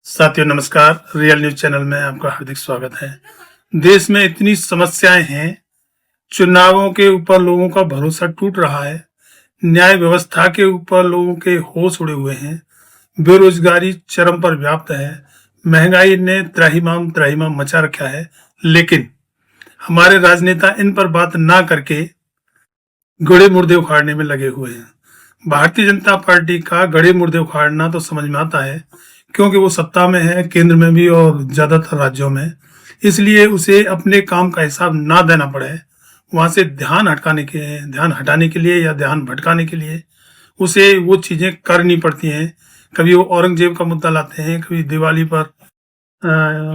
साथियों नमस्कार। Real news channel में आपका हार्दिक स्वागत है। देश में इतनी समस्याएं हैं, चुनावों के ऊपर लोगों का भरोसा टूट रहा है, न्याय व्यवस्था के ऊपर लोगों के होश उड़े हुए हैं, बेरोजगारी चरम पर व्याप्त है, महंगाई ने त्राहिमाम त्राहिमाम मचा रखा है। लेकिन हमारे राजनेता इन पर बात ना करके गड़े मुर्दे उखाड़ने में लगे हुए हैं। भारतीय जनता पार्टी का गड़े मुर्दे उखाड़ना तो समझ में आता है, क्योंकि वो सत्ता में है, केंद्र में भी और ज्यादातर राज्यों में। इसलिए उसे अपने काम का हिसाब ना देना पड़े, वहां से ध्यान हटाने के लिए या ध्यान भटकाने के लिए उसे वो चीजें करनी पड़ती हैं। कभी वो औरंगजेब का मुद्दा लाते हैं, कभी दिवाली पर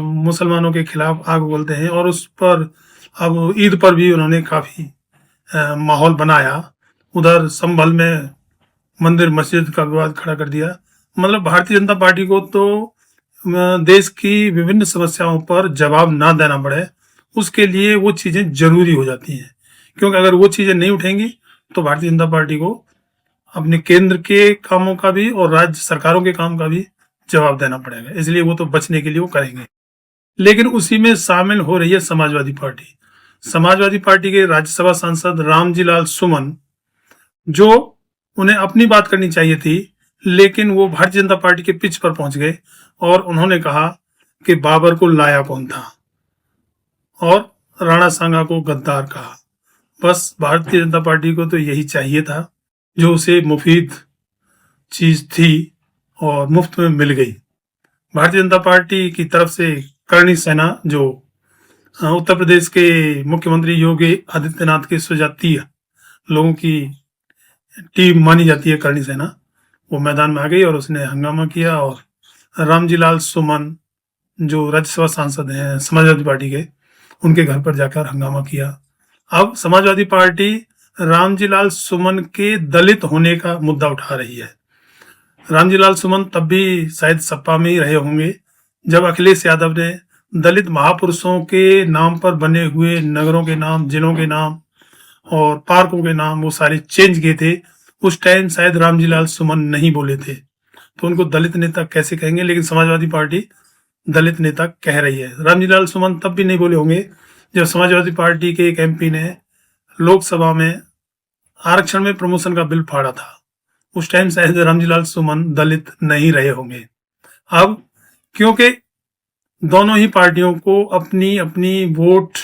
मुसलमानों के खिलाफ आग बोलते हैं, और उस पर अब ईद पर भी उन्होंने काफी माहौल बनाया। उधर संभल में मंदिर मस्जिद का विवाद खड़ा कर दिया। मतलब भारतीय जनता पार्टी को तो देश की विभिन्न समस्याओं पर जवाब ना देना पड़े, उसके लिए वो चीजें जरूरी हो जाती हैं। क्योंकि अगर वो चीजें नहीं उठेंगी तो भारतीय जनता पार्टी को अपने केंद्र के कामों का भी और राज्य सरकारों के काम का भी जवाब देना पड़ेगा। इसलिए वो तो बचने के लिए वो करेंगे। लेकिन उसी में शामिल हो रही है समाजवादी पार्टी। समाजवादी पार्टी के राज्यसभा सांसद रामजी लाल सुमन, जो उन्हें अपनी बात करनी चाहिए थी, लेकिन वो भारतीय जनता पार्टी के पिच पर पहुंच गए और उन्होंने कहा कि बाबर को लाया कौन था, और राणा सांगा को गद्दार कहा। बस भारतीय जनता पार्टी को तो यही चाहिए था, जो उसे मुफीद चीज थी और मुफ्त में मिल गई। भारतीय जनता पार्टी की तरफ से करणी सेना, जो उत्तर प्रदेश के मुख्यमंत्री योगी आदित्यनाथ के सुजातीय लोगों की टीम मानी जाती है करणी सेना, वो मैदान में आ गई और उसने हंगामा किया। और रामजी लाल सुमन, जो राज्यसभा सांसद हैं समाजवादी पार्टी के, उनके घर पर जाकर हंगामा किया। अब समाजवादी पार्टी रामजी लाल सुमन के दलित होने का मुद्दा उठा रही है। रामजी लाल सुमन तब भी शायद सपा में ही रहे होंगे जब अखिलेश यादव ने दलित महापुरुषों के नाम पर बने हुए नगरों के नाम, जिलों के नाम और पार्कों के नाम वो सारे चेंज किए थे। उस टाइम शायद रामजी लाल सुमन नहीं बोले थे, तो उनको दलित नेता कैसे कहेंगे। लेकिन समाजवादी पार्टी दलित नेता कह रही है। रामजी लाल सुमन तब भी नहीं बोले होंगे जब समाजवादी पार्टी के एक एमपी ने लोकसभा में आरक्षण में प्रमोशन का बिल फाड़ा था। उस टाइम शायद रामजी लाल सुमन दलित नहीं रहे होंगे। अब क्योंकि दोनों ही पार्टियों को अपनी अपनी वोट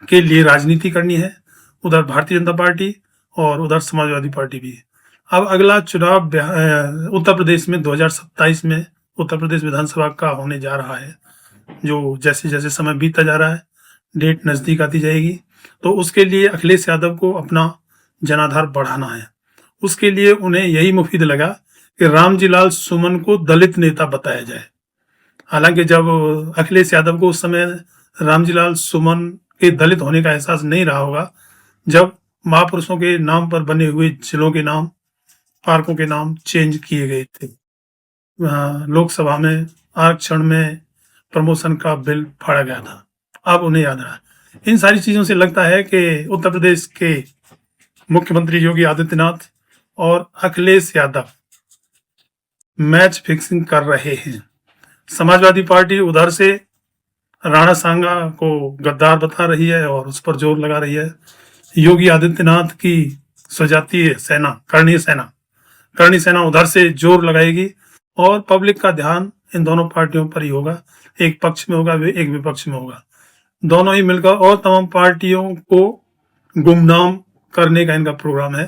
के लिए राजनीति करनी है, उधर भारतीय जनता पार्टी और उधर समाजवादी पार्टी भी। अब अगला चुनाव उत्तर प्रदेश में 2027 में उत्तर प्रदेश विधानसभा का होने जा रहा है, जो जैसे जैसे समय बीतता जा रहा है, डेट नजदीक आती जाएगी। तो उसके लिए अखिलेश यादव को अपना जनाधार बढ़ाना है। उसके लिए उन्हें यही मुफीद लगा कि रामजी लाल सुमन को दलित नेता बताया जाए। हालांकि जब अखिलेश यादव को उस समय रामजी लाल सुमन के दलित होने का एहसास नहीं रहा होगा, जब महापुरुषों के नाम पर बने हुए जिलों के नाम, पार्कों के नाम चेंज किए गए थे, लोकसभा में आरक्षण में प्रमोशन का बिल फाड़ा गया था। अब उन्हें याद रहा। इन सारी चीजों से लगता है कि उत्तर प्रदेश के मुख्यमंत्री योगी आदित्यनाथ और अखिलेश यादव मैच फिक्सिंग कर रहे हैं। समाजवादी पार्टी उधर से राणा सांगा को गद्दार बता रही है और उस पर जोर लगा रही है। योगी आदित्यनाथ की स्वजातीय सेना करणी सेना उधर से जोर लगाएगी और पब्लिक का ध्यान इन दोनों पार्टियों पर ही होगा। एक पक्ष में होगा, एक विपक्ष में होगा, दोनों ही मिलकर। और तमाम पार्टियों को गुमनाम करने का इनका प्रोग्राम है।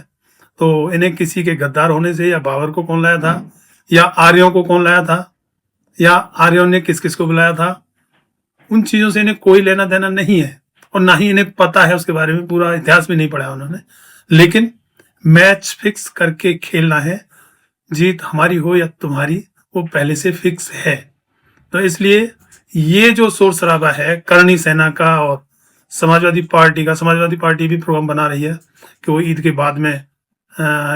तो इन्हें किसी के गद्दार होने से, या बाबर को कौन लाया था, या आर्यों को कौन लाया था, या आर्यों ने किस किस को बुलाया था, उन चीजों से इन्हें कोई लेना देना नहीं है और ना ही इन्हें पता है उसके बारे में। पूरा इतिहास भी नहीं पढ़ा उन्होंने। लेकिन मैच फिक्स करके खेलना है। जीत हमारी हो या तुम्हारी, वो पहले से फिक्स है। तो इसलिए ये जो शोर शराबा है करणी सेना का और समाजवादी पार्टी का, समाजवादी पार्टी भी प्रोग्राम बना रही है कि वो ईद के बाद में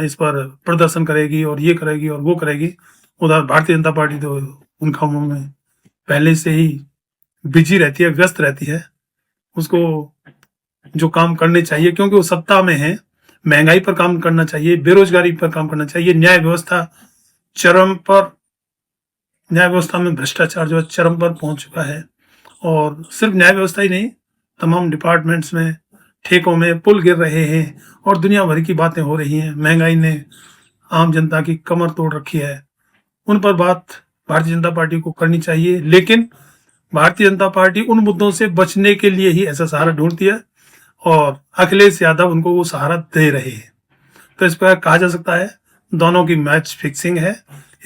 इस पर प्रदर्शन करेगी और ये करेगी और वो करेगी। उधर भारतीय जनता पार्टी तो उन कामों में पहले से ही बिजी रहती है, व्यस्त रहती है। उसको जो काम करने चाहिए, क्योंकि वो सत्ता में है, महंगाई पर काम करना चाहिए, बेरोजगारी पर काम करना चाहिए, न्याय व्यवस्था चरम पर न्याय व्यवस्था में भ्रष्टाचार जो है चरम पर पहुंच चुका है। और सिर्फ न्याय व्यवस्था ही नहीं, तमाम डिपार्टमेंट्स में, ठेकों में पुल गिर रहे हैं और दुनिया भर की बातें हो रही हैं। महंगाई ने आम जनता की कमर तोड़ रखी है। उन पर बात भारतीय जनता पार्टी को करनी चाहिए, लेकिन भारतीय जनता पार्टी उन मुद्दों से बचने के लिए ही ऐसा सहारा ढूंढती है और अखिलेश यादव उनको वो सहारा दे रहे हैं। तो इस प्रकार कहा जा सकता है दोनों की मैच फिक्सिंग है।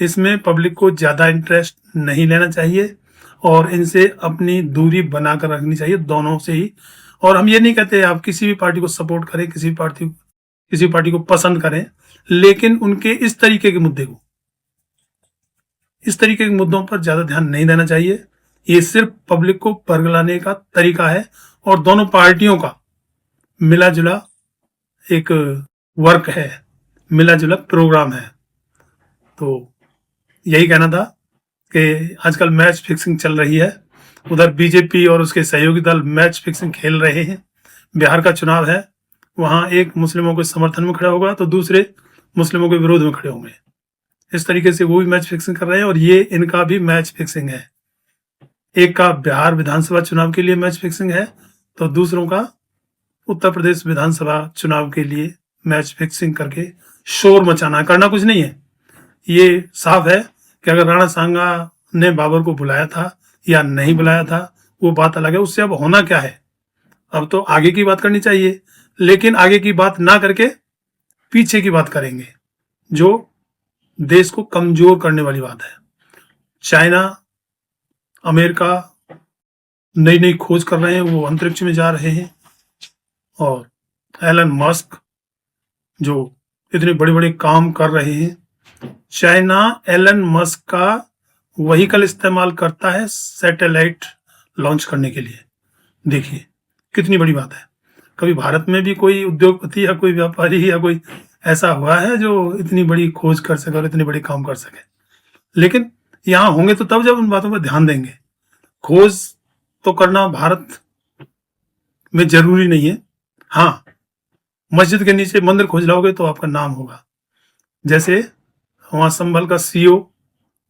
इसमें पब्लिक को ज्यादा इंटरेस्ट नहीं लेना चाहिए और इनसे अपनी दूरी बनाकर रखनी चाहिए, दोनों से ही। और हम ये नहीं कहते आप किसी भी पार्टी को सपोर्ट करें, किसी पार्टी को पसंद करें, लेकिन उनके इस तरीके के मुद्दों पर ज्यादा ध्यान नहीं देना चाहिए। ये सिर्फ पब्लिक को परगलाने का तरीका है और दोनों पार्टियों का मिला जुला एक वर्क है, मिला जुला प्रोग्राम है। तो यही कहना था कि आजकल मैच फिक्सिंग चल रही है। उधर बीजेपी और उसके सहयोगी दल मैच फिक्सिंग खेल रहे हैं। बिहार का चुनाव है, वहां एक मुस्लिमों के समर्थन में खड़ा होगा तो दूसरे मुस्लिमों के विरोध में खड़े होंगे। इस तरीके से वो भी मैच फिक्सिंग कर रहे हैं और ये इनका भी मैच फिक्सिंग है। एक का बिहार विधानसभा चुनाव के लिए मैच फिक्सिंग है तो दूसरों का उत्तर प्रदेश विधानसभा चुनाव के लिए मैच फिक्सिंग करके शोर मचाना, करना कुछ नहीं है। ये साफ है कि अगर राणा सांगा ने बाबर को बुलाया था या नहीं बुलाया था वो बात अलग है, उससे अब होना क्या है। अब तो आगे की बात करनी चाहिए, लेकिन आगे की बात ना करके पीछे की बात करेंगे, जो देश को कमजोर करने वाली बात है। चाइना, अमेरिका नई नई खोज कर रहे हैं, वो अंतरिक्ष में जा रहे हैं। और एलन मस्क जो इतने बड़े बड़े काम कर रहे हैं, चाइना एलन मस्क का व्हीकल इस्तेमाल करता है सैटेलाइट लॉन्च करने के लिए। देखिए कितनी बड़ी बात है। कभी भारत में भी कोई उद्योगपति या कोई व्यापारी या कोई ऐसा हुआ है जो इतनी बड़ी खोज कर सके और इतने बड़े काम कर सके। लेकिन यहाँ होंगे तो तब जब उन बातों पर ध्यान देंगे। खोज तो करना भारत में जरूरी नहीं है। हाँ, मस्जिद के नीचे मंदिर खोज लाओगे तो आपका नाम होगा। जैसे वहां संभल का सीईओ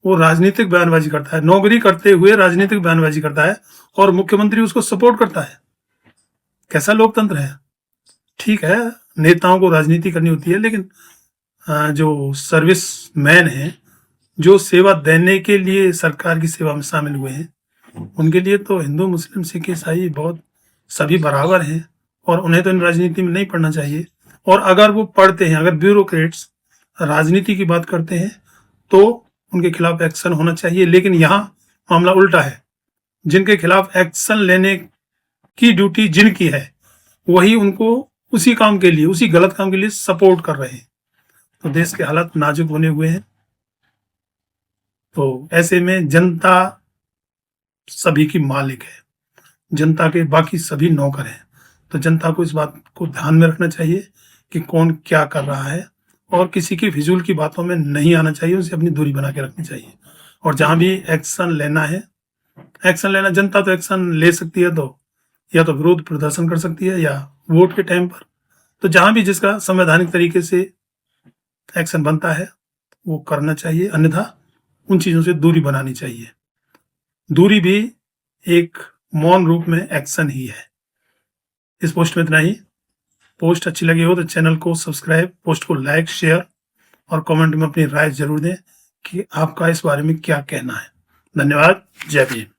वो राजनीतिक बयानबाजी करता है, नौकरी करते हुए राजनीतिक बयानबाजी करता है और मुख्यमंत्री उसको सपोर्ट करता है। कैसा लोकतंत्र है। ठीक है, नेताओं को राजनीति करनी होती है, लेकिन जो सर्विस मैन है, जो सेवा देने के लिए सरकार की सेवा में शामिल हुए हैं, उनके लिए तो हिंदू, मुस्लिम, सिख, ईसाई, बौद्ध सभी बराबर हैं और उन्हें तो इन राजनीति में नहीं पढ़ना चाहिए। और अगर वो पढ़ते हैं, अगर ब्यूरोक्रेट्स राजनीति की बात करते हैं तो उनके खिलाफ एक्शन होना चाहिए। लेकिन यहाँ मामला उल्टा है, जिनके खिलाफ एक्शन लेने की ड्यूटी जिनकी है वही उनको उसी काम के लिए, उसी गलत काम के लिए सपोर्ट कर रहे हैं। तो देश के हालात नाजुक बने हुए हैं। तो ऐसे में जनता सभी की मालिक है, जनता के बाकी सभी नौकर हैं। तो जनता को इस बात को ध्यान में रखना चाहिए कि कौन क्या कर रहा है और किसी की फिजूल की बातों में नहीं आना चाहिए, उनसे अपनी दूरी बना के रखनी चाहिए। और जहां भी एक्शन लेना है, एक्शन लेना, जनता तो एक्शन ले सकती है, तो या तो विरोध प्रदर्शन कर सकती है या वोट के टाइम पर। तो जहां भी जिसका संवैधानिक तरीके से एक्शन बनता है वो करना चाहिए, अन्यथा उन चीजों से दूरी बनानी चाहिए। दूरी भी एक मौन रूप में एक्शन ही है। इस पोस्ट में इतना ही। पोस्ट अच्छी लगी हो तो चैनल को सब्सक्राइब, पोस्ट को लाइक, शेयर और कमेंट में अपनी राय जरूर दें कि आपका इस बारे में क्या कहना है। धन्यवाद। जय भीम।